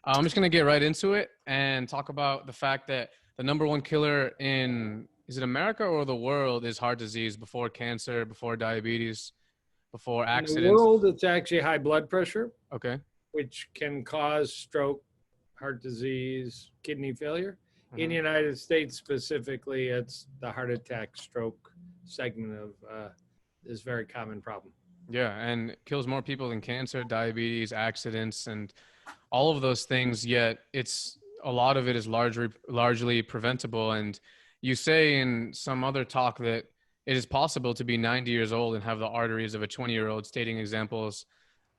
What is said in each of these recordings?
I'm just going to get right into it and talk about the fact that the number one killer in, is it America or the world, is heart disease before cancer, before diabetes, before In the accidents. world, it's actually high blood pressure, Okay. which can cause stroke, heart disease, kidney failure. In the Mhm. United States specifically, it's the heart attack, stroke segment of this very common problem. Yeah, and it kills more people than cancer, diabetes, accidents, and all of those things. Yet it's a lot of it is largely preventable. And you say in some other talk that it is possible to be 90 years old and have the arteries of a 20-year-old, stating examples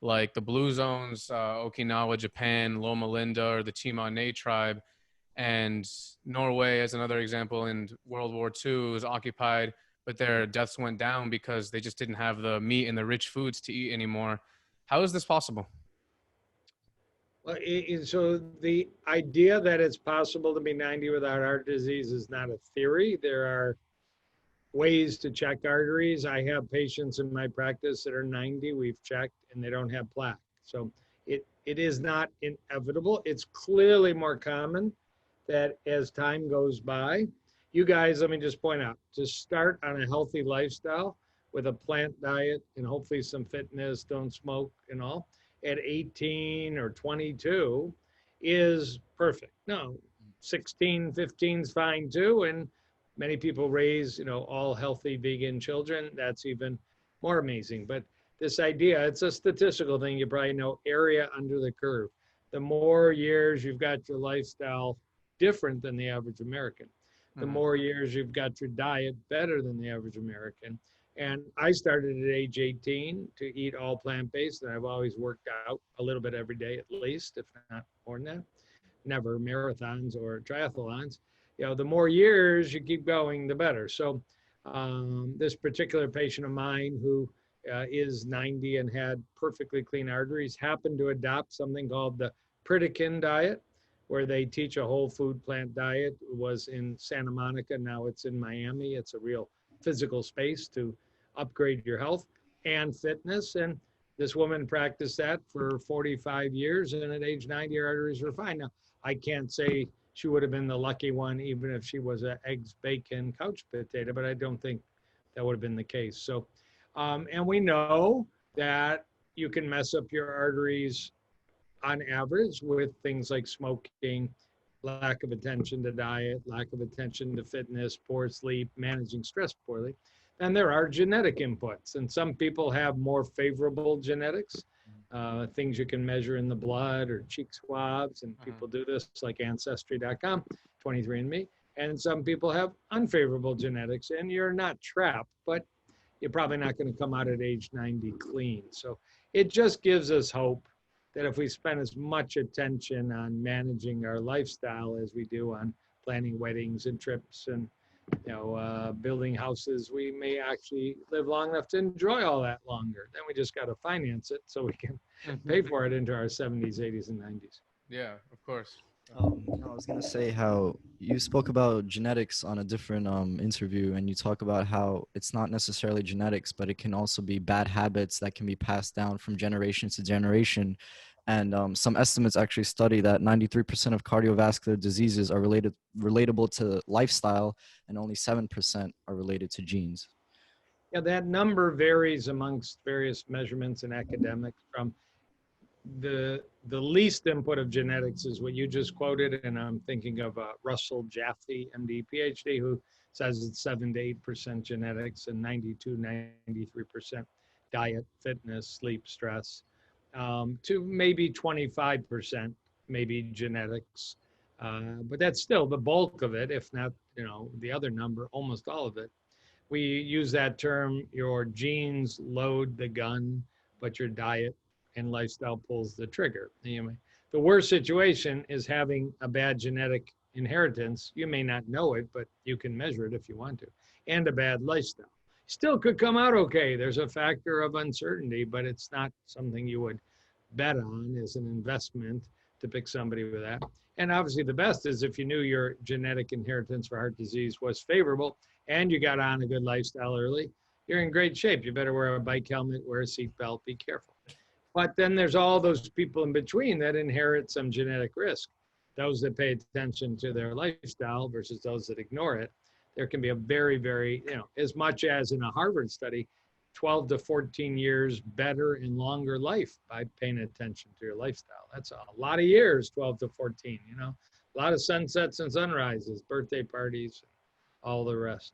like the Blue Zones, Okinawa, Japan, Loma Linda, or the Chimanay tribe, and Norway as another example. In World War II was occupied, but their deaths went down because they just didn't have the meat and the rich foods to eat anymore. How is this possible? Well, so the idea that it's possible to be 90 without heart disease is not a theory. There are ways to check arteries. I have patients in my practice that are 90, we've checked, and they don't have plaque. So it is not inevitable. It's clearly more common that as time goes by, you guys, let me just point out, to start on a healthy lifestyle with a plant diet and hopefully some fitness, don't smoke and all, at 18 or 22 is perfect. No, 16, 15 is fine too. And many people raise, all healthy vegan children. That's even more amazing. But this idea, it's a statistical thing. You probably know, area under the curve. The more years you've got your lifestyle different than the average American, the Mhm. more years you've got your diet better than the average American. And I started at age 18 to eat all plant-based, and I've always worked out a little bit every day at least, if not more than that. Never marathons or triathlons. The more years you keep going, the better. So this particular patient of mine who is 90 and had perfectly clean arteries happened to adopt something called the Pritikin diet, where they teach a whole food plant diet. It was in Santa Monica. Now it's in Miami. It's a real physical space to upgrade your health and fitness. And this woman practiced that for 45 years, and at age 90, her arteries were fine. Now, I can't say she would have been the lucky one, even if she was an eggs, bacon, couch potato, but I don't think that would have been the case. So, and we know that you can mess up your arteries on average with things like smoking, lack of attention to diet, lack of attention to fitness, poor sleep, managing stress poorly. And there are genetic inputs, and some people have more favorable genetics, things you can measure in the blood or cheek swabs, and Mhm. people do this like Ancestry.com, 23andMe. And some people have unfavorable genetics, and you're not trapped, but you're probably not going to come out at age 90 clean. So it just gives us hope that if we spend as much attention on managing our lifestyle as we do on planning weddings and trips and building houses, we may actually live long enough to enjoy all that longer. Then we just got to finance it so we can pay for it into our 70s, 80s, and 90s. Yeah, of course. I was gonna say how you spoke about genetics on a different interview, and you talk about how it's not necessarily genetics, but it can also be bad habits that can be passed down from generation to generation. And some estimates actually study that 93% of cardiovascular diseases are relatable to lifestyle, and only 7% are related to genes. Yeah, that number varies amongst various measurements and academics. From the least input of genetics is what you just quoted, and I'm thinking of Russell Jaffe, MD, PhD, who says it's 7 to 8% genetics and 92, 93% diet, fitness, sleep, stress, to maybe 25% maybe genetics. But that's still the bulk of it, if not, the other number, almost all of it. We use that term, your genes load the gun, but your diet and lifestyle pulls the trigger. The worst situation is having a bad genetic inheritance. You may not know it, but you can measure it if you want to, and a bad lifestyle. Still could come out okay. There's a factor of uncertainty, but it's not something you would bet on as an investment to pick somebody with that. And obviously, the best is if you knew your genetic inheritance for heart disease was favorable and you got on a good lifestyle early, you're in great shape. You better wear a bike helmet, wear a seatbelt, be careful. But then there's all those people in between that inherit some genetic risk. Those that pay attention to their lifestyle versus those that ignore it. There can be a very, very, as much as in a Harvard study, 12 to 14 years better and longer life by paying attention to your lifestyle. That's a lot of years, 12 to 14, a lot of sunsets and sunrises, birthday parties, all the rest.